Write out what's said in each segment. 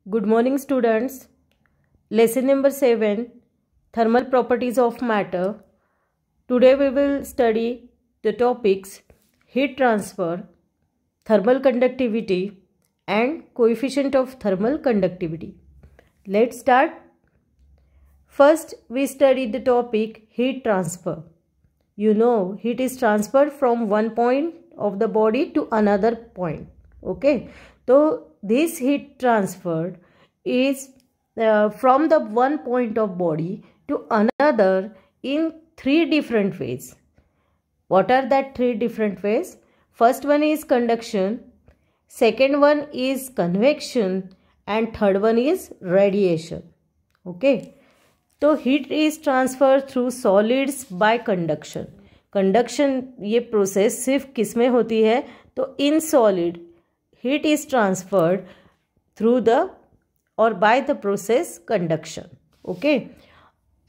Good morning, students. Lesson number 7, Thermal Properties of Matter. Today we will study the topics heat transfer, thermal conductivity and coefficient of thermal conductivity. Let's start. First, we study the topic heat transfer. You know, heat is transferred from one point of the body to another point. Okay. So, this heat transferred is from the one point of body to another in three different ways. What are that three different ways? First one is conduction, second one is convection, and third one is radiation. Okay. तो heat is transfer through solids by conduction. Conduction ये process सिर्फ किस में होती है? तो in solid heat is transferred through the और by the process conduction. Okay,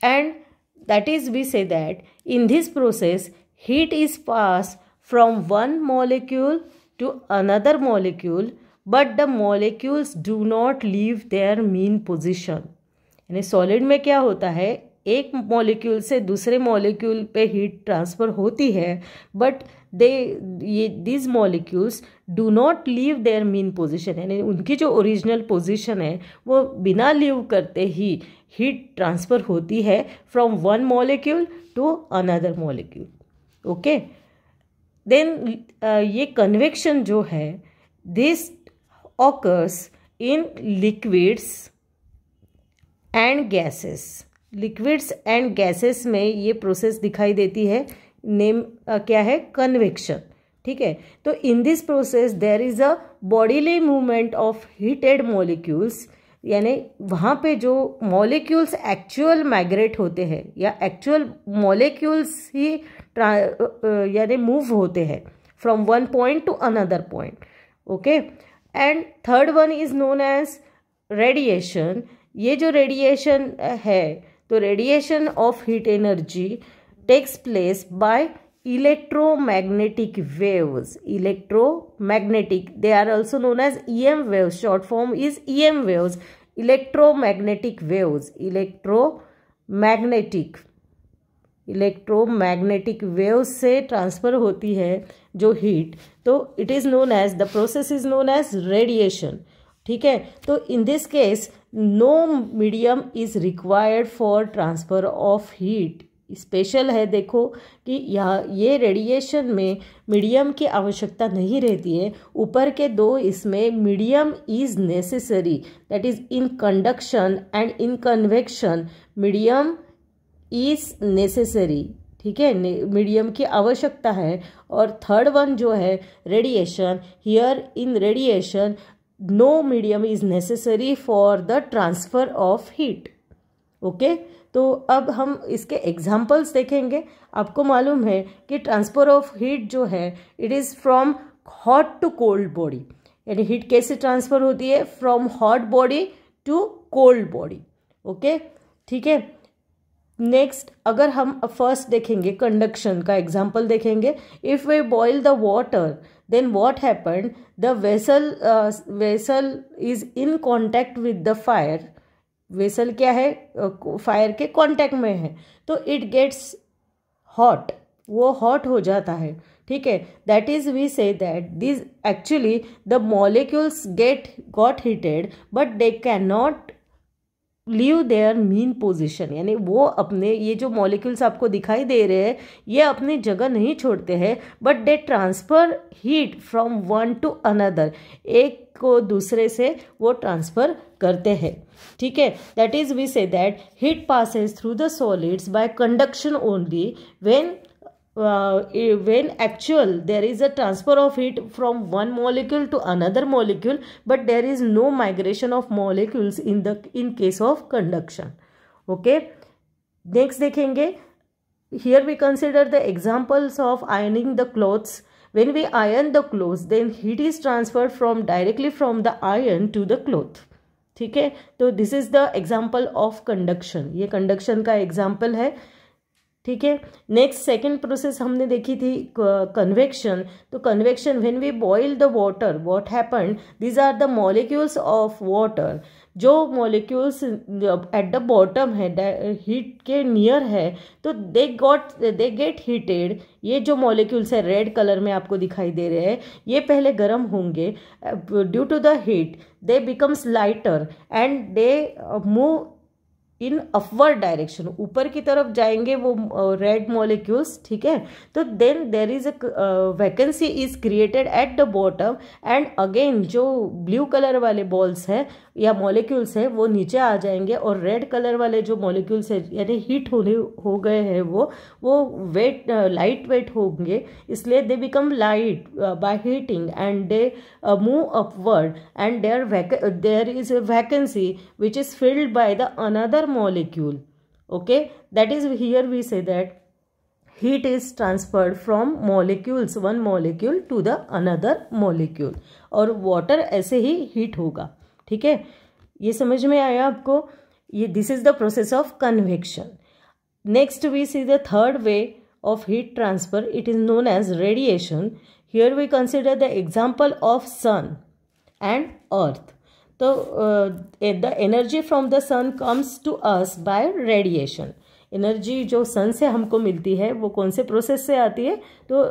and that is we say that in this process heat is pass from one molecule to another molecule, but the molecules do not leave their mean position. यानी solid में क्या होता है, एक molecule से दूसरे molecule पे heat transfer होती है, but this molecules do not leave their mean position. यानी उनकी जो ओरिजिनल पोजीशन है वो बिना लीव करते ही हीट ट्रांसफ़र होती है from one molecule to another molecule. Okay, then ये कन्वेक्शन जो है this occurs in liquids and gases. Liquids and gases में ये प्रोसेस दिखाई देती है. नेम क्या है? कन्वेक्शन. ठीक है, तो in this process there is a bodily movement of heated molecules. यानी वहाँ पे जो मॉलिक्यूल्स एक्चुअल माइग्रेट होते हैं या एक्चुअल मॉलिक्यूल्स ही यानी मूव होते हैं from one point to another point. Okay, and third one is known as radiation. ये जो रेडिएशन है, तो radiation of heat energy takes place by electromagnetic waves. Electromagnetic, they are also known as EM waves. Short form is EM waves. Electromagnetic waves, electromagnetic waves से transfer होती है जो heat, तो it is known as, the process is known as radiation. ठीक है, तो in this case no medium is required for transfer of heat. Special है, देखो कि यहाँ ये रेडिएशन में मीडियम की आवश्यकता नहीं रहती है. ऊपर के दो इसमें medium is necessary, that is in conduction and in convection medium is necessary. ठीक है, मीडियम की आवश्यकता है. और थर्ड वन जो है radiation, here in radiation no medium is necessary for the transfer of heat. Okay, तो अब हम इसके एग्जाम्पल्स देखेंगे. आपको मालूम है कि ट्रांसफर ऑफ हीट जो है it is from hot to cold body. यानी हीट कैसे ट्रांसफ़र होती है? From hot body to cold body. Okay, ठीक है. नेक्स्ट, अगर हम फर्स्ट देखेंगे कंडक्शन का एग्जाम्पल देखेंगे. If we boil the water, then what happened? The vessel is in contact with the fire. Vessel क्या है? फायर के कांटेक्ट में है, तो इट गेट्स हॉट, वो हॉट हो जाता है. ठीक है, that is we say that this actually the molecules got heated but they can not leave their mean position. यानी वो अपने, ये जो मॉलिक्यूल्स आपको दिखाई दे रहे हैं ये अपनी जगह नहीं छोड़ते हैं, but they transfer heat from one two another. एक को दूसरे से वो ट्रांसफ़र करते हैं. ठीक है, that is we say that heat passes through the solids by conduction only when actual there is a transfer of heat from one molecule to another molecule, but there is no migration of molecules in case of conduction. Okay, next देखेंगे. Here we consider the examples of ironing the clothes. When we iron the clothes, then heat is transferred directly from the iron to the cloth. ठीक है, तो this is the example of conduction. ये conduction का example है. ठीक है। Next second process हमने देखी थी कन्वेक्शन। तो convection, when we boil the water what happened, these are the molecules of water. जो मॉलिक्यूल्स एट द बॉटम है, हीट के नियर है, तो दे गेट हीटेड। ये जो मॉलिक्यूल्स है रेड कलर में आपको दिखाई दे रहे हैं, ये पहले गर्म होंगे। Due to the heat they becomes lighter and they move in upward direction, ऊपर की तरफ जाएंगे वो रेड मॉलिक्यूल्स, ठीक है। तो then there is a vacancy is created at the bottom and again जो ब्लू कलर वाले बॉल्स हैं या मॉलिक्यूल्स हैं वो नीचे आ जाएंगे, और रेड कलर वाले जो मॉलिक्यूल्स हैं यानी हीट हो गए हैं वो वेट लाइट वेट होंगे, इसलिए they become light by heating and they move upward and there is a vacancy which is filled by the another molecule. Okay, that is here we say that heat is transferred from molecules, one molecule to the another molecule, और water ऐसे ही heat होगा, ठीक है। ये समझ में आया आपको? ये this is the process of convection. Next we see the third way of heat transfer. It is known as radiation. Here we consider the example of sun and earth. तो the energy from the sun comes to us by radiation. Energy जो sun से हमको मिलती है वो कौन से process से आती है? तो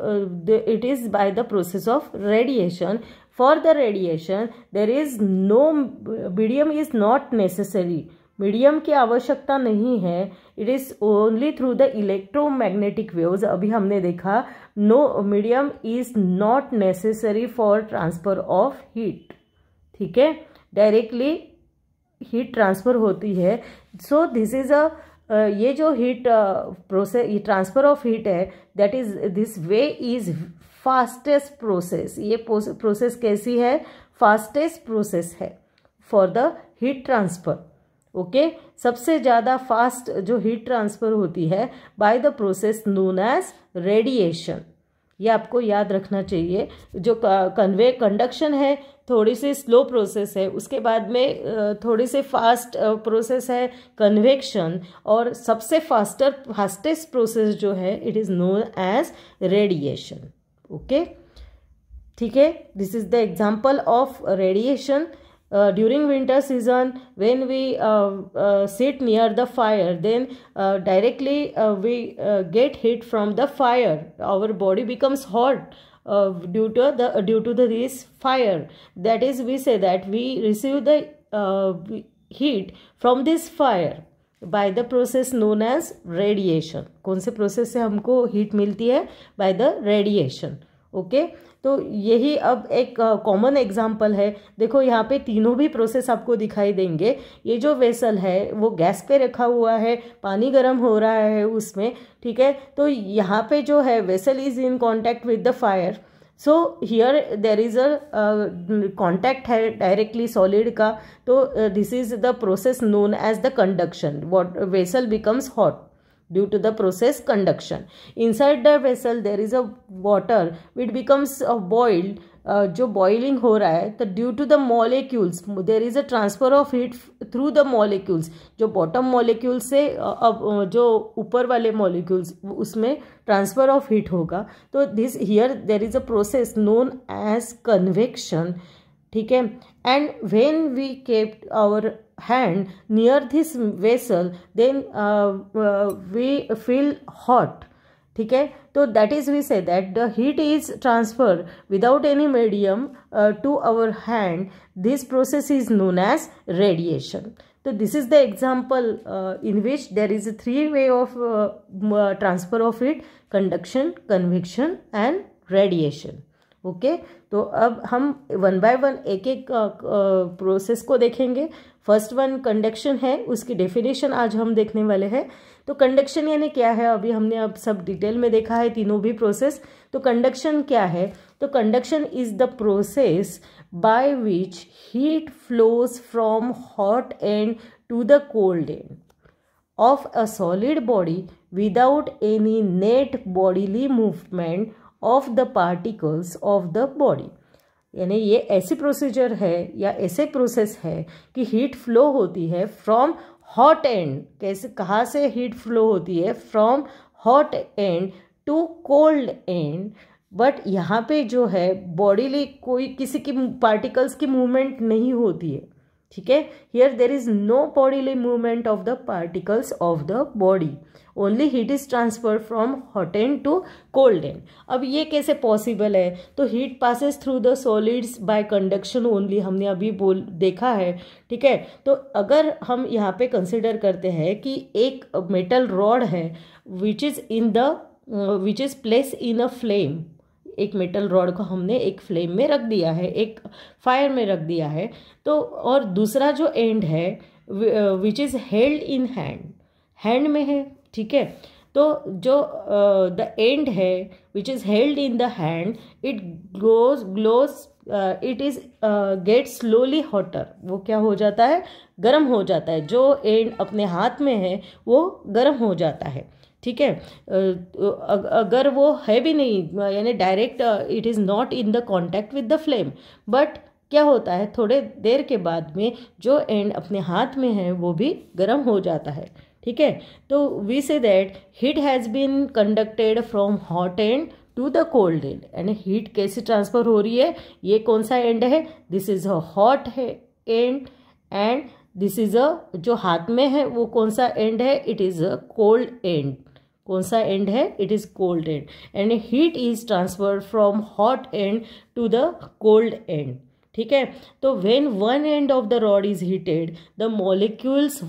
it is by the process of radiation. For the radiation there is no medium is not necessary. Medium की आवश्यकता नहीं है। It is only through the electromagnetic waves. अभी हमने देखा no medium is not necessary for transfer of heat, ठीक है। Directly heat transfer होती है। सो दिस इज़ ये जो हीट प्रोसेस, ये ट्रांसफ़र ऑफ हीट है, that is this way is fastest process. ये प्रोसेस कैसी है? फास्टेस्ट प्रोसेस है for the heat transfer. Okay, सबसे ज़्यादा फास्ट जो हीट ट्रांसफ़र होती है by the process known as radiation. ये आपको याद रखना चाहिए। जो कंडक्शन है थोड़ी सी स्लो प्रोसेस है, उसके बाद में थोड़ी सी फास्ट प्रोसेस है कन्वेक्शन, और सबसे फास्टेस्ट प्रोसेस जो है it is known as radiation. Okay, ठीक है। This is the example of radiation. During winter season, when we sit near the fire, then directly we get heat from the fire. Our body becomes hot due to this fire. That is, we say that we receive the heat from this fire by the process known as radiation. कौन से process से हमको heat मिलती है? By the radiation. Okay, तो यही अब एक कॉमन एग्जांपल है। देखो यहाँ पे तीनों भी प्रोसेस आपको दिखाई देंगे। ये जो वेसल है वो गैस पे रखा हुआ है, पानी गर्म हो रहा है उसमें, ठीक है। तो यहाँ पे जो है vessel is in contact with the fire. So here there is a contact है डायरेक्टली सॉलिड का। तो this is the process known as the conduction. What vessel becomes hot due to the process conduction. Inside the vessel there is a water which becomes boiled. जो boiling हो रहा है, तो due to the molecules there is a transfer of heat through the molecules. जो bottom molecules से अब जो ऊपर वाले मॉलिक्यूल्स उसमें ट्रांसफर ऑफ हीट होगा। तो this here there is a process known as convection, ठीक है। And when we kept our hand near this vessel, then we feel hot, ठीक है। तो that is we say that the heat is transferred without any medium to our hand. This process is known as radiation. So this is the example in which there is a three way of transfer of heat: conduction, convection and radiation. Okay, तो अब हम one by one एक एक process को देखेंगे। First one conduction है, उसकी definition आज हम देखने वाले हैं। तो कंडक्शन यानी क्या है, अभी हमने अब सब डिटेल में देखा है तीनों भी प्रोसेस। तो कंडक्शन क्या है? तो conduction is the process by which heat flows from hot end to the cold end of a solid body without any net bodily movement of the particles of the body. यानी ये ऐसी procedure है या ऐसे process है कि heat flow होती है फ्रॉम हॉट एंड। कैसे, कहाँ से हीट फ्लो होती है? From hot end to cold end, but यहाँ पे जो है बॉडीली कोई किसी की पार्टिकल्स की मूवमेंट नहीं होती है, ठीक है। Here there is no bodily movement of the particles of the body, only heat is transfer from hot end to cold end. अब ये कैसे पॉसिबल है? तो heat passes through the solids by conduction only, हमने अभी देखा है, ठीक है। तो अगर हम यहाँ पे कंसिडर करते हैं कि एक मेटल रॉड है which is place in a flame, एक मेटल रॉड को हमने एक फ्लेम में रख दिया है, एक फायर में रख दिया है, तो और दूसरा जो एंड है which is held in hand में है, ठीक है। तो जो द एंड है which is held in the hand, it it is gate slowly hotter, वो क्या हो जाता है? गर्म हो जाता है। जो एंड अपने हाथ में है वो गर्म हो जाता है, ठीक है। अगर वो है भी नहीं, यानी direct it is not in the contact with the flame, but क्या होता है थोड़े देर के बाद में जो एंड अपने हाथ में है वो भी गर्म हो जाता है, ठीक है। तो we say that heat has been conducted from hot end to the cold end, यानी हीट कैसे ट्रांसफ़र हो रही है? ये कौन सा एंड है? This is a hot end, and this is a जो हाथ में है वो कौन सा एंड है? It is a cold end. कौन सा एंड है? It is cold end, and heat is transferred from hot end to the cold and, ठीक है। तो when one end of the rod is heated the molecules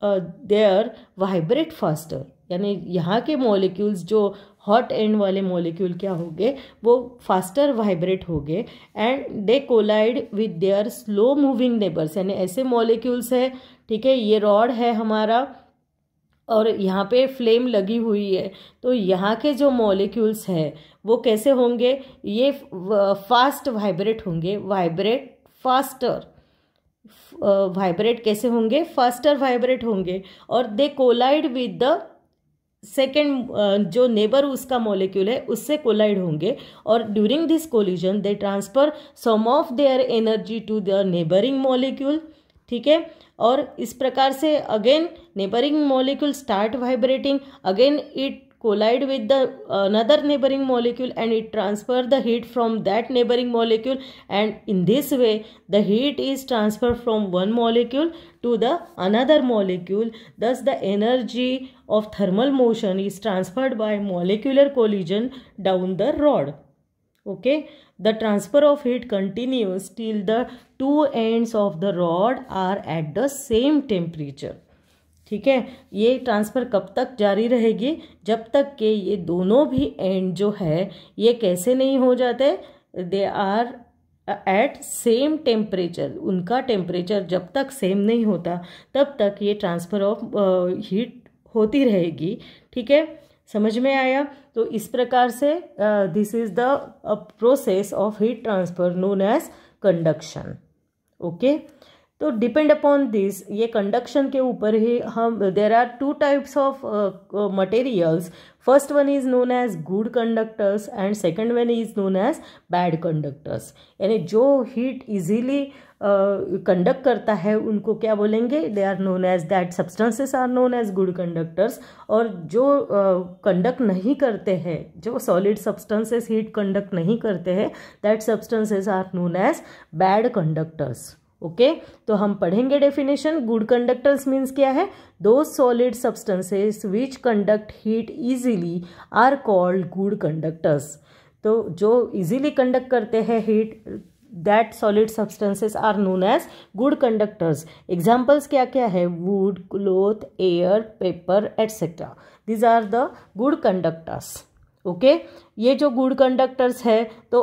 there vibrate faster, यानी यहाँ के molecules जो हॉट एंड वाले molecule क्या होंगे? वो फास्टर वाइब्रेट होंगे, and they collide with their slow moving neighbours, यानी ऐसे मॉलिक्यूल्स है, ठीक है। ये रॉड है हमारा और यहाँ पे फ्लेम लगी हुई है, तो यहाँ के जो मॉलिक्यूल्स हैं वो कैसे होंगे? ये फास्ट वाइब्रेट होंगे, वाइब्रेट फास्टर, वाइब्रेट कैसे होंगे? फास्टर वाइब्रेट होंगे, और they collide with the second जो नेबर उसका मॉलिक्यूल है उससे कोलाइड होंगे, और during this collision they transfer some of their energy to the neighbouring molecule, ठीक है। और इस प्रकार से again neighbouring molecule start vibrating, again it collide with the another neighboring molecule and it transfer the heat from that neighboring molecule, and in this way the heat is transferred from one molecule to the another molecule. Thus the energy of thermal motion is transferred by molecular collision down the rod. Okay, the transfer of heat continues till the two ends of the rod are at the same temperature. ठीक है, ये transfer कब तक जारी रहेगी? जब तक कि ये दोनों भी एंड जो है ये कैसे नहीं हो जाते? They are at same temperature, उनका टेम्परेचर जब तक सेम नहीं होता तब तक ये ट्रांसफ़र ऑफ हीट होती रहेगी, ठीक है। समझ में आया? तो इस प्रकार से this is the process of heat transfer known as conduction. Okay, तो डिपेंड अपॉन दिस, ये कंडक्शन के ऊपर ही हम, there are two types of materials. First one is known as good conductors and second one is known as bad conductors. यानी जो heat easily conduct करता है उनको क्या बोलेंगे? They are known as, that substances are known as good conductors. और जो conduct नहीं करते हैं, जो सॉलिड सब्सटेंसेस हीट कंडक्ट नहीं करते हैं, that substances are known as bad conductors. Okay, तो हम पढ़ेंगे डेफिनेशन। गुड कंडक्टर्स मीन्स क्या है? Those solid substances which conduct heat easily are called good conductors. तो जो इजीली कंडक्ट करते हैं heat, that solid substances are known as good conductors. Examples क्या क्या है? Wood, cloth, air, paper etcetera, these are the good conductors. Okay, ये जो good conductors है, तो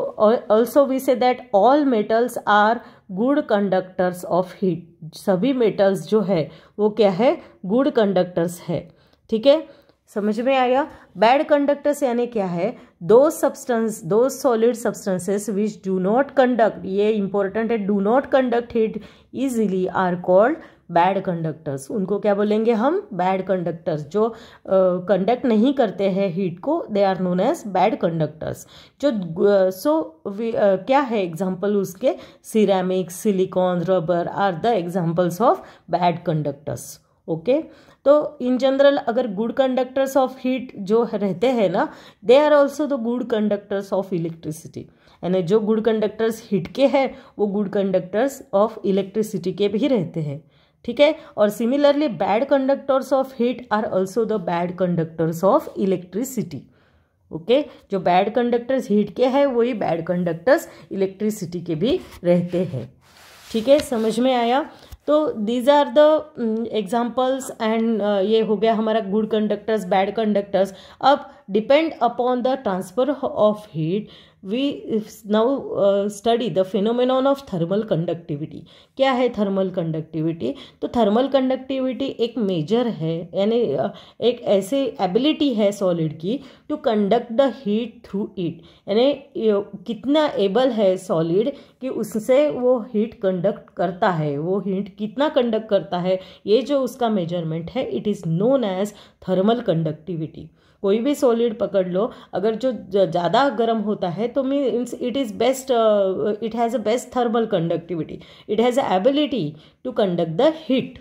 also we say that all metals are good conductors of heat. सभी metals जो है वो क्या है? गुड कंडक्टर्स है, ठीक है। समझ में आया? बैड कंडक्टर्स यानी क्या है? Those solid substances which do not conduct, ये इंपॉर्टेंट है, do not conduct heat easily are called bad conductors. उनको क्या बोलेंगे हम? Bad conductors. जो कंडक्ट नहीं करते हैं हीट को, they are known as bad conductors. जो क्या है एग्जाम्पल उसके? Ceramic, silicon, rubber are the examples of bad conductors. Okay तो इन जनरल अगर गुड कंडक्टर्स ऑफ हीट जो रहते हैं ना, they are also the good conductors of electricity, यानी जो गुड कंडक्टर्स हीट के हैं वो गुड कंडक्टर्स ऑफ इलेक्ट्रिसिटी के भी रहते हैं, ठीक है। और similarly bad conductors of heat are also the bad conductors of electricity, okay जो बैड कंडक्टर्स हीट के हैं वही बैड कंडक्टर्स इलेक्ट्रिसिटी के भी रहते हैं, ठीक है। समझ में आया? तो these are the examples and ये हो गया हमारा गुड कंडक्टर्स बैड कंडक्टर्स। अब depend upon the transfer of heat we now study the phenomenon of thermal conductivity. क्या है थर्मल कंडक्टिविटी? तो थर्मल कंडक्टिविटी एक मेजर है, यानी एक ऐसी एबिलिटी है सॉलिड की to conduct the heat through it, यानी कितना एबल है सॉलिड कि उससे वो हीट कंडक्ट करता है, वो हीट कितना कंडक्ट करता है, ये जो उसका मेजरमेंट है it is known as thermal conductivity. कोई भी सॉलिड पकड़ लो, अगर जो ज़्यादा गर्म होता है तो means it is best, it has a best thermal conductivity, it has a ability to conduct the heat,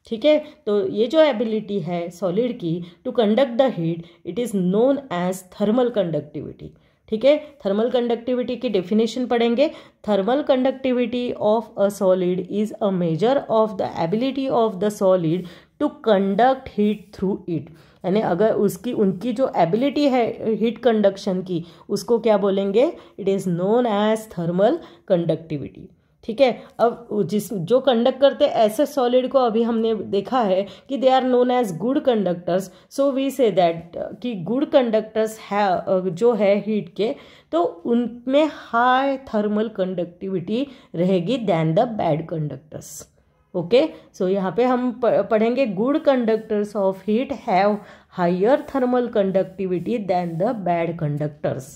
ठीक है। तो ये जो एबिलिटी है सॉलिड की to conduct the heat it is known as thermal conductivity, ठीक है। थर्मल कंडक्टिविटी की डेफिनेशन पढ़ेंगे। Thermal conductivity of a solid is a measure of the ability of the solid to conduct heat through it, यानी अगर उनकी जो एबिलिटी है हीट कंडक्शन की उसको क्या बोलेंगे? It is known as thermal conductivity, ठीक है। अब जो कंडक्ट करते ऐसे सॉलिड को अभी हमने देखा है कि they are known as good conductors, so we say that कि गुड कंडक्टर्स है जो है हीट के, तो उनमें हाई थर्मल कंडक्टिविटी रहेगी than the bad conductors, okay. So यहाँ पे हम पढ़ेंगे good conductors of heat have higher thermal conductivity than the bad conductors,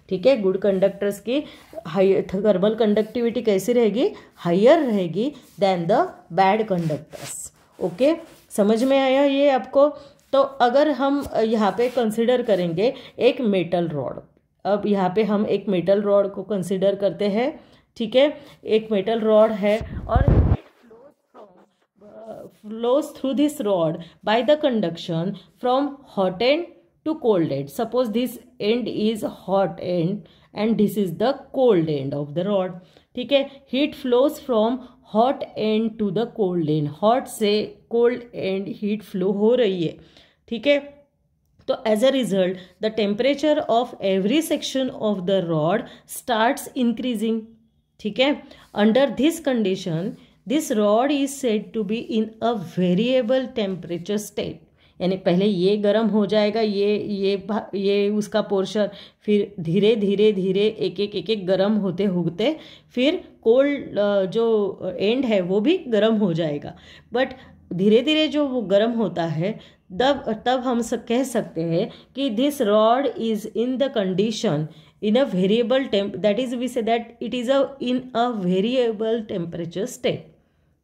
ठीक है। गुड कंडक्टर्स की हाई थर्मल कंडक्टिविटी कैसी रहेगी? हायर रहेगी than the bad conductors, okay. समझ में आया ये आपको? तो अगर हम यहाँ पे कंसिडर करेंगे एक मेटल रॉड, अब यहाँ पे हम एक मेटल रॉड को कंसिडर करते हैं, ठीक है। एक मेटल रॉड है और flows through this rod by the conduction from hot end to cold end. Suppose this end is hot end and this is the cold end of the rod, ठीक है। heat flows from hot end to the cold end, hot से cold end heat flow हो रही है, ठीक है। तो as a result the temperature of every section of the rod starts increasing, ठीक है। under this condition this rod is said to be in a variable temperature state, यानी पहले ये गर्म हो जाएगा, ये उसका पोर्शन, फिर धीरे धीरे धीरे एक एक गर्म होते होते फिर कोल्ड जो एंड है वो भी गर्म हो जाएगा। बट धीरे धीरे जो वो गर्म होता है तब हम सब कह सकते हैं कि this rod is in the condition in a variable temp, that is we say that it is in a variable temperature state,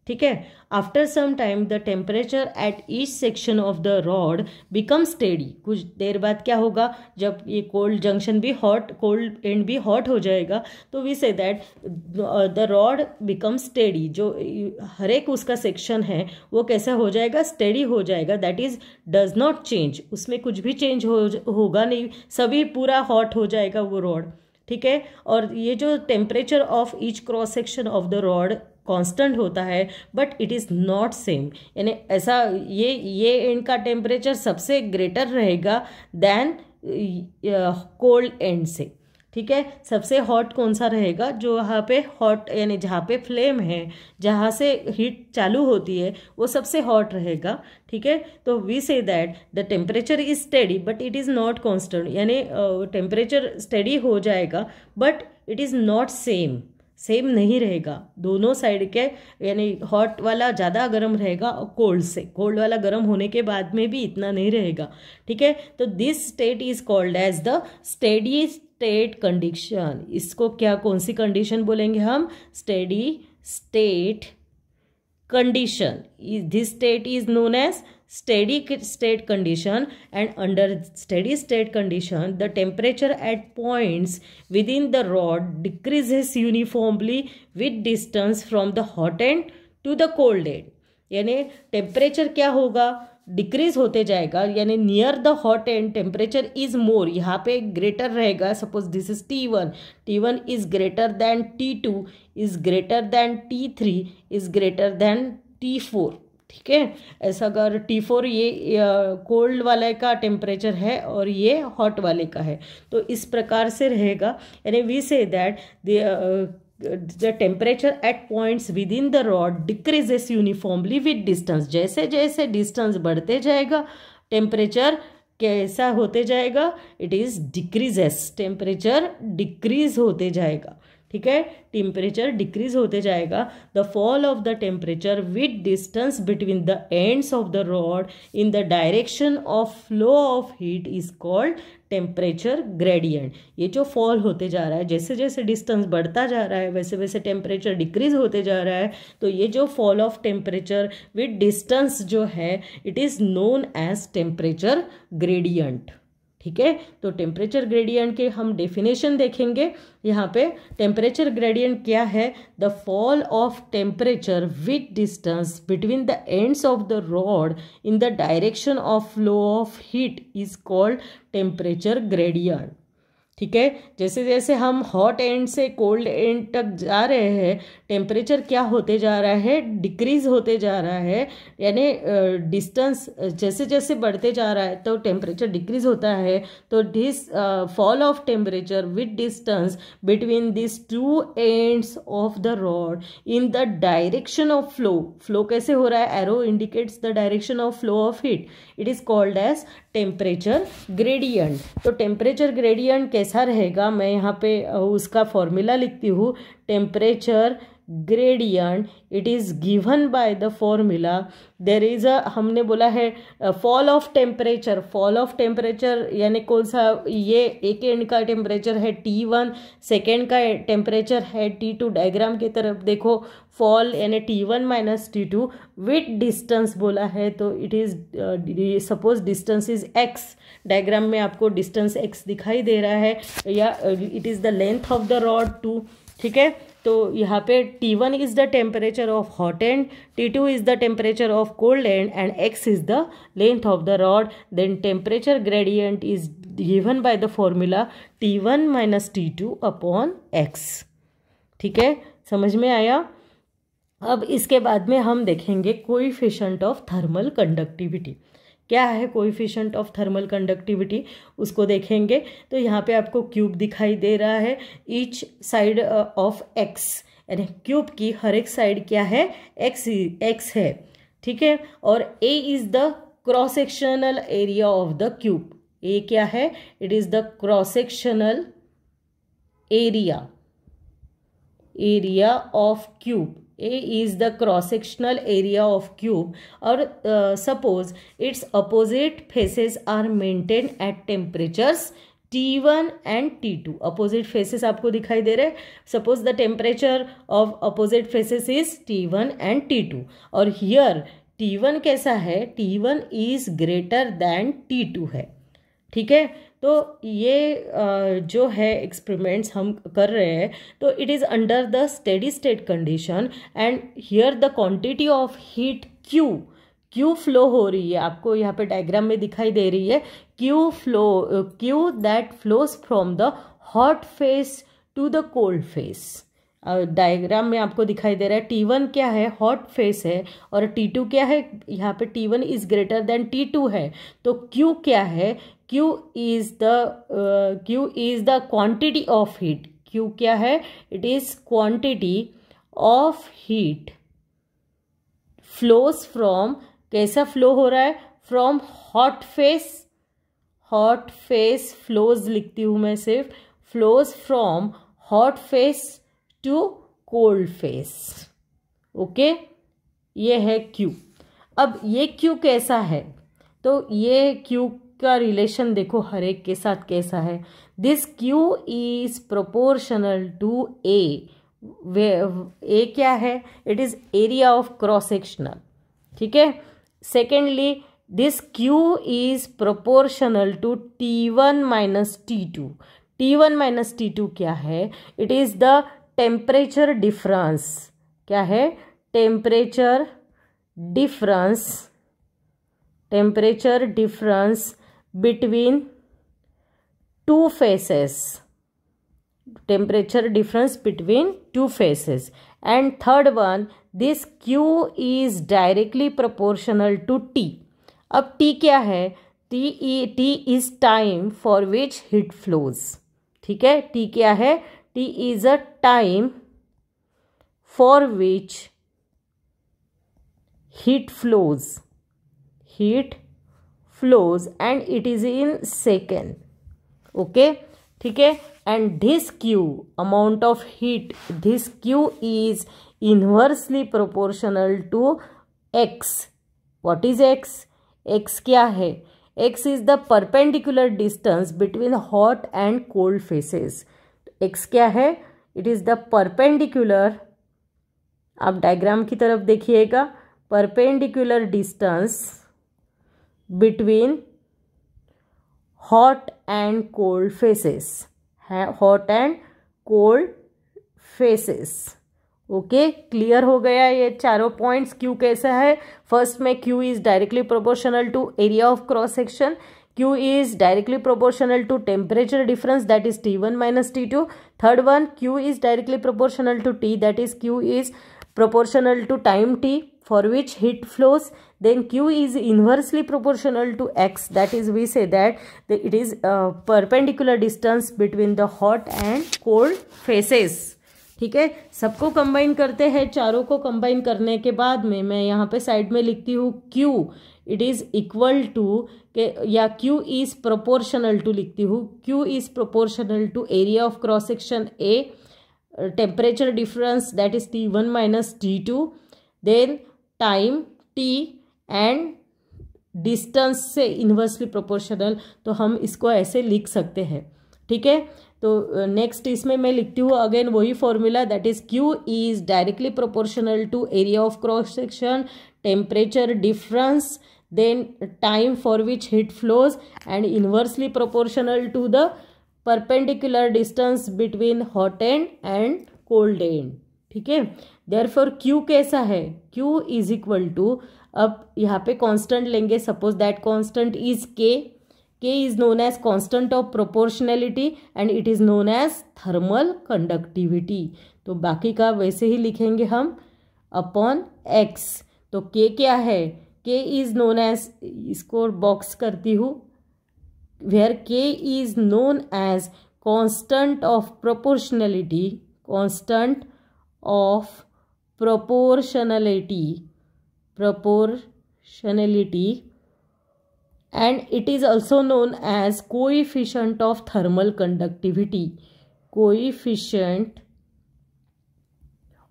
ठीक है। After some time the temperature at each section of the rod become steady, कुछ देर बाद क्या होगा जब ये cold junction भी हॉट, कोल्ड एंड भी हॉट हो जाएगा, तो we say that the rod become steady, जो हर एक उसका सेक्शन है वो कैसा हो जाएगा? स्टेडी हो जाएगा, that is does not change, उसमें कुछ भी चेंज होगा नहीं, सभी पूरा हॉट हो जाएगा वो रॉड, ठीक है। और ये जो temperature of each cross section of the rod constant होता है but it is not same, यानी ऐसा ये एंड का टेम्परेचर सबसे ग्रेटर रहेगा दैन कोल्ड एंड से, ठीक है। सबसे हॉट कौन सा रहेगा? जो यहाँ पे हॉट यानी जहाँ पे फ्लेम है, जहाँ से हीट चालू होती है वो सबसे हॉट रहेगा, ठीक है। तो we say that the temperature is steady but it is not constant, यानी टेम्परेचर स्टेडी हो जाएगा but it is not same नहीं रहेगा दोनों साइड के, यानी हॉट वाला ज़्यादा गर्म रहेगा और कोल्ड वाला गर्म होने के बाद में भी इतना नहीं रहेगा, ठीक है। तो this state is called as the steady state condition. इसको क्या, कौन सी कंडीशन बोलेंगे हम? Steady state condition. This state is known as steady state condition, and under steady state condition the temperature at points within the rod decreases uniformly with distance from the hot end to the cold end. यानी temperature क्या होगा, decrease होते जाएगा, यानी near the hot and temperature is more, यहाँ पे greater रहेगा. Suppose this is T1, T1 is greater than T2, is greater than T3, is greater than T4. ठीक है, ऐसा अगर T4 ये कोल्ड वाले का टेम्परेचर है और ये हॉट वाले का है, तो इस प्रकार से रहेगा. यानी we say that the temperature at points within the rod decreases uniformly with distance. जैसे जैसे डिस्टेंस बढ़ते जाएगा टेम्परेचर कैसा होते जाएगा, it is decreases, temperature decrease होते जाएगा. ठीक है, टेम्परेचर डिक्रीज होते जाएगा. The fall of the temperature with distance between the ends of the rod in the direction of flow of heat is called temperature gradient. ये जो fall होते जा रहा है, जैसे जैसे डिस्टेंस बढ़ता जा रहा है वैसे वैसे टेम्परेचर डिक्रीज होते जा रहा है, तो ये जो fall of temperature with distance जो है it is known as temperature gradient. ठीक है, तो टेम्परेचर ग्रेडियंट के हम डेफिनेशन देखेंगे. यहाँ पे टेम्परेचर ग्रेडियंट क्या है, the fall of temperature with distance between the ends of the rod in the direction of flow of heat is called temperature gradient. ठीक है, जैसे जैसे हम हॉट एंड से कोल्ड एंड तक जा रहे हैं टेम्परेचर क्या होते जा रहा है, डिक्रीज होते जा रहा है. यानी डिस्टेंस जैसे जैसे बढ़ते जा रहा है तो टेम्परेचर डिक्रीज होता है. तो this fall of temperature with distance between this two ends of the rod in the direction of flow, flow कैसे हो रहा है, arrow indicates the direction of flow of heat, it is called as temperature gradient. तो temperature gradient कैसा रहेगा, मैं यहाँ पे उसका फॉर्मूला लिखती हूँ. Temperature gradient it is given by the formula, there is a, हमने बोला है fall of temperature. Fall of temperature यानी कौन सा, ये एक एंड का टेम्परेचर है T1, सेकेंड का टेम्परेचर है T2. डायग्राम की तरफ देखो, फॉल यानी T1 minus T2 with distance बोला है, तो it is suppose distance is x. Diagram में आपको डिस्टेंस x दिखाई दे रहा है, या it is the length of the rod 2. ठीक है, तो यहाँ पे T1 is the temperature of hot end, T2 is the temperature of cold end and x is the length of the rod. Then temperature gradient is given by the formula T1 minus T2 upon x. ठीक है, समझ में आया. अब इसके बाद में हम देखेंगे कोएफिशिएंट ऑफ थर्मल कंडक्टिविटी. क्या है कोएफिशिएंट ऑफ थर्मल कंडक्टिविटी, उसको देखेंगे. तो यहाँ पे आपको क्यूब दिखाई दे रहा है, ईच साइड ऑफ x, यानी क्यूब की हर एक साइड क्या है, x है. ठीक है, और a is the cross sectional area of the cube. a क्या है, it is the cross sectional area of cube. A is the cross-sectional area of cube. और suppose its opposite faces are maintained at temperatures T1 and T2. opposite faces आपको दिखाई दे रहे हैं. Suppose the temperature of opposite faces is T1 and T2. और here T1 कैसा है, T1 is greater than T2 है. ठीक है, तो ये जो है एक्सपेरिमेंट्स हम कर रहे हैं, तो it is under the steady state condition and here the quantity of heat Q flow हो रही है. आपको यहाँ पे डायग्राम में दिखाई दे रही है Q that flows from the hot face to the cold face. Diagram में आपको दिखाई दे रहा है T1 क्या है, हॉट फेस है, और T2 क्या है, यहाँ पे T1 is greater than T2 है. तो Q क्या है, Q is the quantity of heat. Q क्या है, it is quantity of heat flows from, कैसा फ्लो हो रहा है, from hot face flows लिखती हूँ मैं सिर्फ, flows from hot face to cold face. Okay, ये है Q. अब ये Q कैसा है, तो ये Q का रिलेशन देखो हर एक के साथ कैसा है. This Q is proportional to A. A क्या है, it is area of cross sectional. ठीक है, secondly this Q is proportional to T1 minus T2. T1 minus T2 क्या है, it is the temperature difference. क्या है, temperature difference between two phases, and third one, this Q is directly proportional to T. अब T क्या है? T is time for which heat flows. ठीक है, T क्या है? T is a time for which heat flows and it is in second. Okay, ठीक है. And this Q, amount of heat, this Q is inversely proportional to X. What is X? X क्या है? X is the perpendicular distance between hot and cold phases. X क्या है? It is the perpendicular, आप diagram की तरफ देखिएगा, perpendicular distance between hot and cold phases. Hot and cold faces. Okay, clear हो गया ये चारों पॉइंट्स. क्यू कैसा है? फर्स्ट में Q is directly proportional to area of cross section. Q is directly proportional to temperature difference, that is T1 minus T2. Third one, Q is directly proportional to T, that is Q is proportional to time T for which heat flows. Then Q is inversely proportional to X, that is we say that it is a perpendicular distance between the hot and cold phases. ठीक है, सबको combine करते हैं. चारों को combine करने के बाद में मैं यहाँ पे साइड में लिखती हूँ Q it is equal to या Q इज प्रोपोर्शनल टू लिखती हूँ. Q is proportional to area of cross section A, temperature difference that is T1 minus T2, then time T and distance से inversely proportional. तो हम इसको ऐसे लिख सकते हैं. ठीक है, तो नेक्स्ट इसमें मैं लिखती हूँ अगेन वही formula, that is Q is directly proportional to area of cross section, temperature difference, then time for which heat flows and inversely proportional to the perpendicular distance between hot end and cold end. ठीक है, therefore Q कैसा है? Q is equal to, अब यहाँ पे constant लेंगे, suppose that constant is K. K is known as constant of proportionality and it is known as thermal conductivity. तो बाकी का वैसे ही लिखेंगे हम अपॉन X. तो K क्या है? K is known as, इसको बॉक्स करती हूँ, where K is known as constant of proportionality, and it is also known as coefficient of thermal conductivity. Coefficient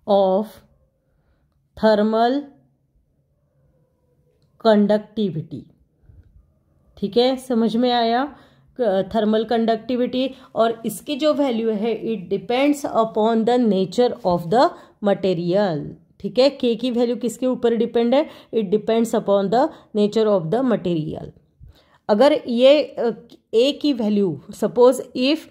of thermal conductivity. ठीक है, समझ में आया? Thermal conductivity. और इसकी जो वैल्यू है it depends upon the nature of the material. ठीक है, के की वैल्यू किसके ऊपर डिपेंड है? It depends upon the nature of the material. अगर ये ए की value, suppose if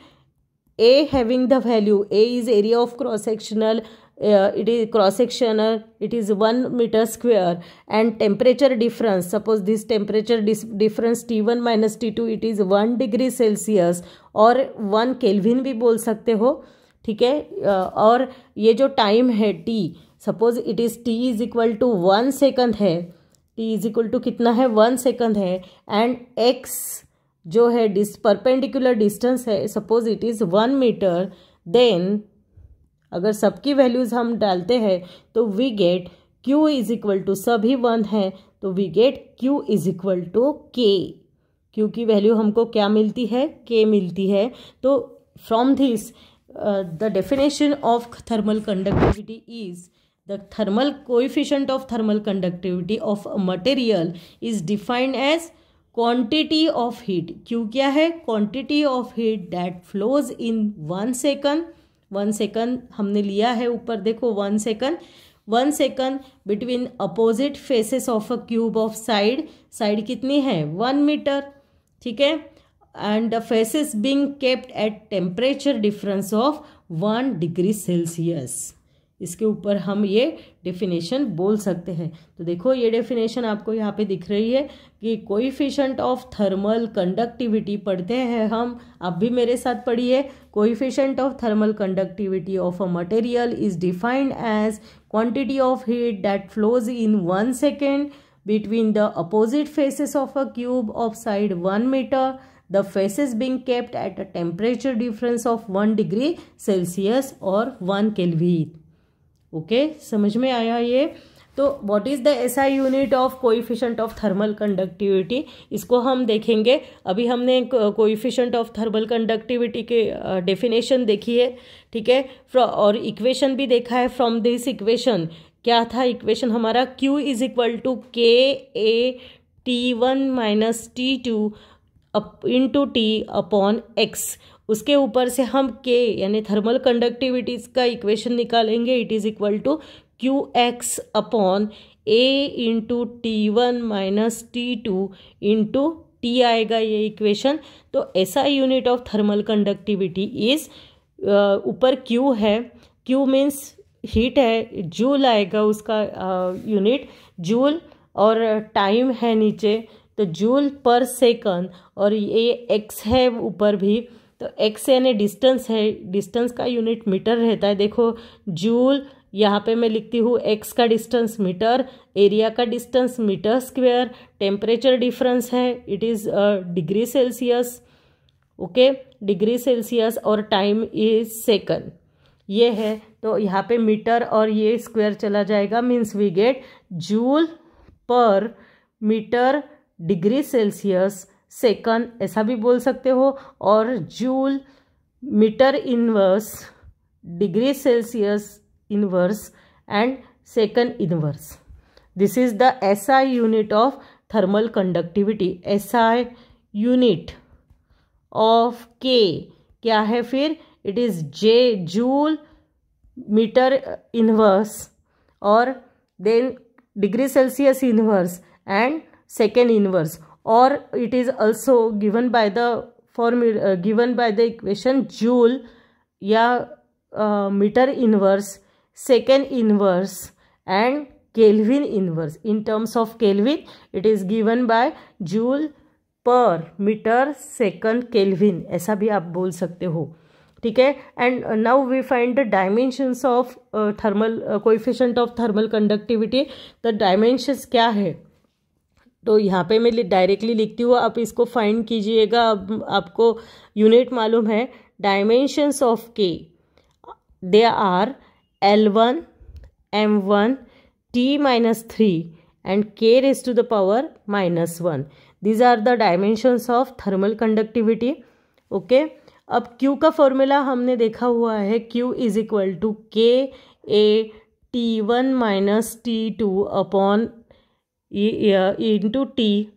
A having the value, A is area of cross sectional, it is cross sectional, it is 1 meter square, and temperature difference, suppose this temperature difference T1 minus T2 it is 1 degree Celsius और 1 Kelvin भी बोल सकते हो. ठीक है, और ये जो टाइम है T, suppose it is T is equal to 1 second है. T इज इक्वल टू कितना है? 1 सेकंड है. एंड X जो है परपेंडिकुलर डिस्टेंस है, suppose it is 1 metre. Then अगर सबकी वैल्यूज हम डालते हैं तो we get Q is equal to, सभी 1 है तो we get Q is equal to K. Q की वैल्यू हमको क्या मिलती है? K मिलती है. तो from this the definition of thermal conductivity is the thermal coefficient of thermal conductivity of a material is defined as quantity of heat. Q क्या है? Quantity of heat that flows in 1 second. 1 second हमने लिया है ऊपर, देखो 1 second. 1 second between opposite faces of a cube of side कितनी है? 1 metre. ठीक है, and the faces being kept at temperature difference of 1 degree Celsius. इसके ऊपर हम ये डेफिनेशन बोल सकते हैं। तो देखो ये डेफिनेशन आपको यहाँ पे दिख रही है कि कोएफिशिएंट ऑफ थर्मल कंडक्टिविटी पढ़ते हैं हम, आप भी मेरे साथ पढ़िए। Coefficient of thermal conductivity of a material is defined as quantity of heat that flows in 1 second between the opposite faces of a cube of side 1 meter, the faces being kept at a temperature difference of 1 degree Celsius और 1 Kelvin। Okay, समझ में आया ये? तो what is the SI unit of coefficient of thermal conductivity, इसको हम देखेंगे। अभी हमने कोएफिशिएंट ऑफ थर्मल कंडक्टिविटी के डेफिनेशन देखी है, ठीक है, और इक्वेशन भी देखा है। फ्रॉम दिस इक्वेशन क्या था इक्वेशन हमारा, Q is equal to K A T1 minus T2 into T upon X. उसके ऊपर से हम K यानी थर्मल कंडक्टिविटी का इक्वेशन निकालेंगे। It is equal to QX upon A into T1 minus T2 into T आएगा ये इक्वेशन। तो ऐसा unit of thermal conductivity is, ऊपर Q है, Q मीन्स हीट है, जूल आएगा उसका यूनिट जूल, और टाइम है नीचे तो जूल पर सेकंड, और ये एक्स है ऊपर भी, तो एक्स यानी डिस्टेंस है, डिस्टेंस का यूनिट मीटर रहता है। देखो जूल यहाँ पे मैं लिखती हूँ, एक्स का डिस्टेंस मीटर, एरिया का distance metre square, temperature difference है it is degree Celsius, okay, degree Celsius, और टाइम इज सेकंड, ये है। तो यहाँ पे मीटर और ये स्क्वायर चला जाएगा, means we get joule per metre degree Celsius second, ऐसा भी बोल सकते हो, और joule metre inverse degree Celsius inverse and second inverse. This is the SI unit of thermal conductivity. SI unit of K क्या है फिर, it is J joule metre inverse और then degree Celsius inverse and second inverse, और it is also given by the formula, given by the equation joule या metre inverse, second inverse and kelvin inverse. In terms of kelvin it is given by joule per metre second kelvin, ऐसा भी आप बोल सकते हो, ठीक है। And now we find the dimensions of thermal coefficient of thermal conductivity. The dimensions क्या है, तो यहाँ पे मैं डायरेक्टली लिखती हूँ, आप इसको फाइंड कीजिएगा। अब आपको यूनिट मालूम है, dimensions of K they are L1 M1 T-3 and K raised to the power -1. These are the dimensions of thermal conductivity. Okay, अब Q का फॉर्मूला हमने देखा हुआ है, Q is equal to K A T1 minus T2 upon into T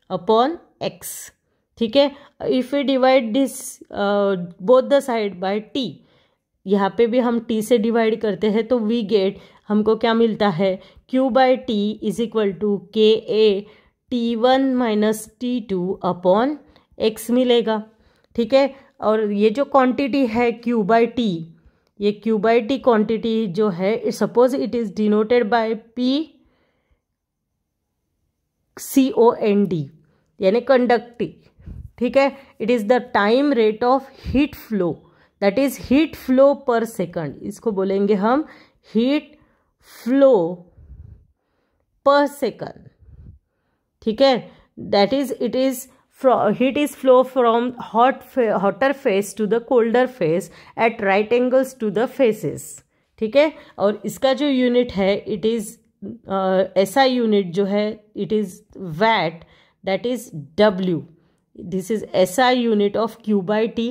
upon X, ठीक है। If we divide this both the side by T, यहाँ पे भी हम टी से डिवाइड करते हैं, तो वी गेट, हमको क्या मिलता है, Q by T is equal to K A T1 minus T2 upon x मिलेगा, ठीक है। और ये जो क्वांटिटी है Q बाय टी, ये Q बाय टी क्वांटिटी जो है, suppose it is denoted bye PCOND यानी कंडक्टिव, ठीक है। It is the time rate of heat flow, that is heat flow पर सेकंड, इसको बोलेंगे हम हीट फ्लो पर सेकंड, ठीक है। That is it is heat is flow from hotter phase to the colder phase at right angles to the faces, ठीक है। और इसका जो यूनिट है, इट इज ऐसा यूनिट जो है, it is watt, that is W। This is ऐसा unit of Q by T,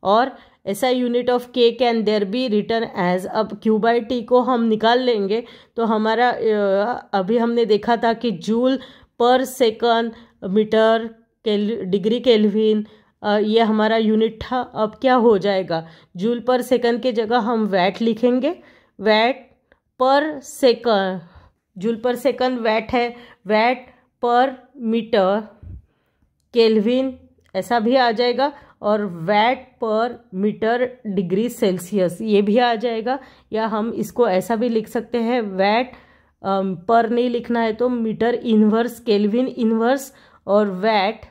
और ऐसा unit of K can there be written as, अब Q बाई टी को हम निकाल लेंगे तो हमारा अभी हमने देखा था कि joule per second metre degree kelvin, ये हमारा यूनिट था। अब क्या हो जाएगा, जूल पर सेकंड के जगह हम वैट लिखेंगे, watt per second, joule per second watt है, वैट पर मीटर केल्विन ऐसा भी आ जाएगा, और VAT per metre degree Celsius ये भी आ जाएगा, या हम इसको ऐसा भी लिख सकते हैं, वैट पर नहीं लिखना है तो मीटर इनवर्स केल्विन इनवर्स और वैट,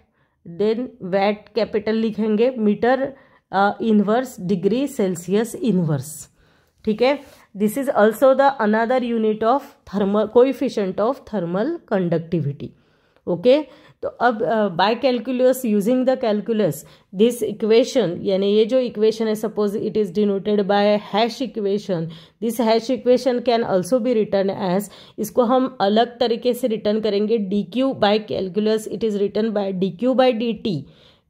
देन वैट कैपिटल लिखेंगे, metre inverse degree Celsius inverse. ठीक है, this is also the another unit of thermal coefficient of thermal conductivity. Okay, तो अब by calculus, using the calculus, this equation, यानी ये जो equation है, suppose it is denoted by hash equation, this hash equation can also be written as, इसको हम अलग तरीके से रिटर्न करेंगे, D Q by calculus it is written by D Q by D T,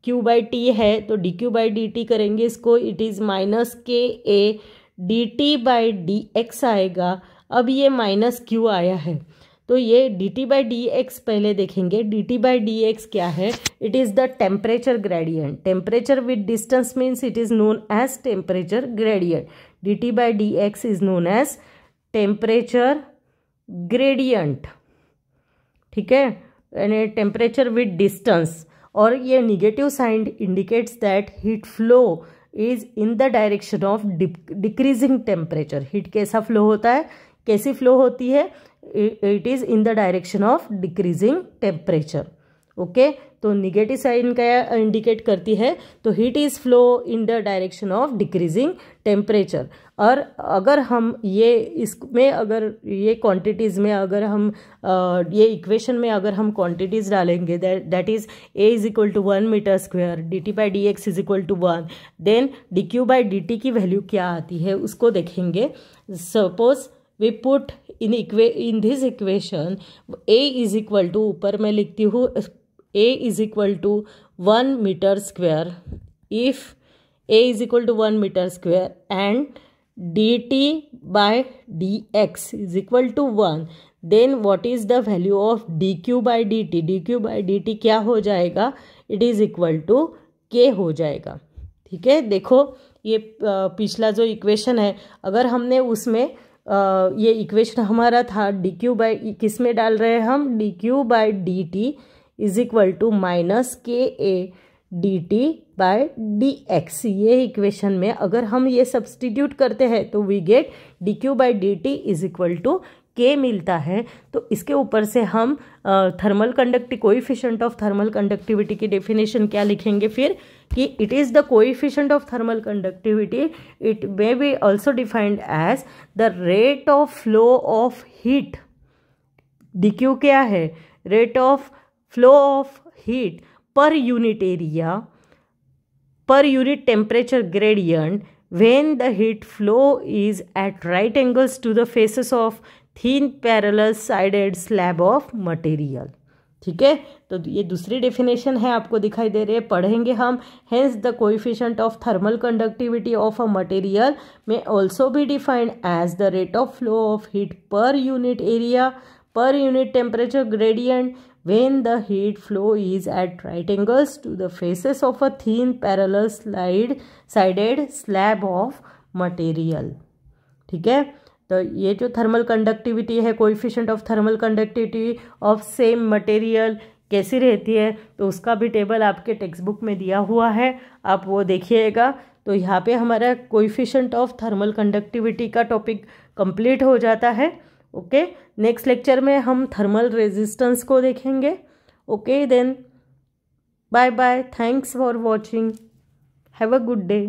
Q by T है तो D Q by D T करेंगे इसको, इट इज माइनस के A D T by D X आएगा। अब ये minus Q आया है तो ये D T by D X पहले देखेंगे, D T by D X क्या है, it is the temperature gradient, temperature with distance means it is known as temperature gradient, D T by D X is known as temperature gradient. ठीक है, यानी temperature with distance, और ये negative sign indicates that heat flow is in the direction of decreasing temperature. Heat कैसा flow होता है, कैसी flow होती है, it is in the direction of decreasing temperature. Okay, तो निगेटिव साइन क्या इंडिकेट करती है, तो heat is flow in the direction of decreasing temperature. और अगर हम ये इसमें अगर ये क्वांटिटीज़ में अगर हम ये इक्वेशन में अगर हम क्वांटिटीज़ डालेंगे, that is A is equal to 1 metre square, D T by D X is equal to 1, then D Q by D T की वैल्यू क्या आती है उसको देखेंगे। Suppose we put in this equation A is equal to, ऊपर मैं लिखती हूँ a is equal to 1 meter square, if a is equal to 1 meter square and dt by dx is equal to 1, then what is the value of dq by dt, dq by dt क्या हो जाएगा, it is equal to k हो जाएगा। ठीक है, देखो ये पिछला जो इक्वेशन है, अगर हमने उसमें ये इक्वेशन हमारा था डी क्यू बाई, किस में डाल रहे हैं हम, d Q by D t is equal to minus के A D T by D x, ये इक्वेशन में अगर हम ये सब्सटीट्यूट करते हैं तो we get d Q by D t is equal to k मिलता है। तो इसके ऊपर से हम thermal conductive coefficient of thermal conductivity की डेफिनेशन क्या लिखेंगे फिर, कि it is the coefficient of thermal conductivity, it may B also defined as the rate of flow of heat. D Q क्या है, rate of flow of heat per unit area per unit temperature gradient when the heat flow is at right angles to the faces of thin parallel sided slab of material। ठीक है, तो ये दूसरी definition है, आपको दिखाई दे रही है, पढ़ेंगे हम। Hence the coefficient of thermal conductivity of a material may also be defined as the rate of flow of heat per unit area per unit temperature gradient when the heat flow is at right angles to the faces of a thin parallel sided slab of material। ठीक है, तो ये जो thermal conductivity है, coefficient of thermal conductivity of same material कैसी रहती है, तो उसका भी टेबल आपके टेक्स्ट बुक में दिया हुआ है, आप वो देखिएगा। तो यहाँ पे हमारा कोएफिशिएंट ऑफ थर्मल कंडक्टिविटी का टॉपिक कंप्लीट हो जाता है। ओके, नेक्स्ट लेक्चर में हम थर्मल रेजिस्टेंस को देखेंगे। Okay then, bye bye, thanks for watching, have a good day.